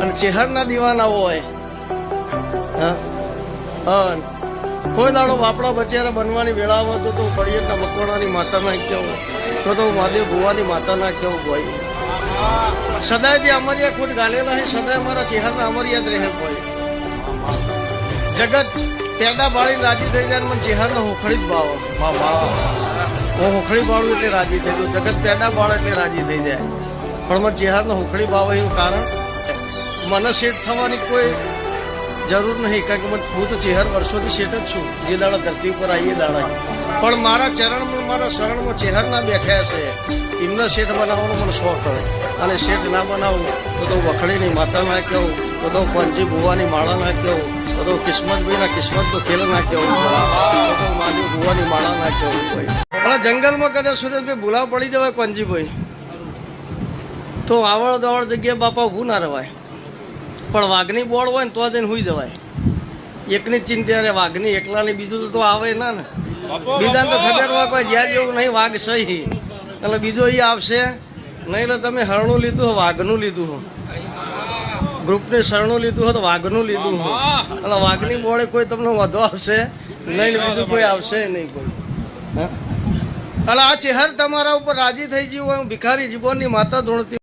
અને ચેહરના દીવાના હોય. કોઈ દાડો બાપડા બચેરા બનવાની વેળામાં તો પડિયતના મકવાણાની માતાના કેવું, તો મહાદેવ ભુવાની માતાના કેવું હોય. સદાય તે અમરિયા ખુદ ગાલેલા હે, સદાય અમારા ચેહરના અમરિયા જ રહે હોય. જગત પેડા બાળી રાજી થઈ જાય, મને ચેહરને હોખડી જ બાવો. હું હોખડી બાળું એટલે રાજી થઈ જાઉં, જગત પેડા બાળે એટલે રાજી થઈ જાય. પણ મને ચેહરને હોખડી બાવે એવું કારણ મને સેટ થવાની કોઈ જરૂર નહીં, કારણ કે હું તો ચેહર વર્ષોથી સેટ જ છું. જે દાડા ધરતી ઉપર આવીએ દાડા પણ મારા ચરણમાં મારા શરણમાં ચેહરના બેઠા છે, એમના શેઠ બનાવવાનો મને શોખ હોય. અને શેઠ ના બનાવું તો વખડીની માતા ના કેવું, તો પંજી ભુવાની માળા ના કેવું, તો કિસ્મતભાઈ ના કિસ્મત તો ખેલ ના કેવું, તો માજી ભુવાની માળા ના કેવું હોય. પણ જંગલમાં કદાચ સુરેશભાઈ ભૂલાવ પડી જવાય પંજીભાઈ, તો આવડ દવડ જગ્યાએ બાપા ઊભું ના રવાય. પણ વાઘની બોળ હોય ને તો જઈને હુઈ જવાય. એકની જ ચિંતા રે, વાઘની એકલાની, બીજું તો આવે ના ને. બીજાને તો ખબર હોય કોઈ જ્યાં જેવું નહીં, વાઘ સહી એટલે બીજો એ આવશે નહીં. એટલે તમે હરણું લીધું હોય, વાઘનું લીધું હોય, ગ્રુપને શરણું લીધું હોય તો વાઘનું લીધું હોય. એટલે વાઘની બોળે કોઈ તમને વધુ આવશે નહીં, બીજું કોઈ આવશે નહીં કોઈ. એટલે આ ચેહર તમારા ઉપર રાજી થઈ ગયું હોય. હું ભિખારી જીવનની માતા ધૂણતી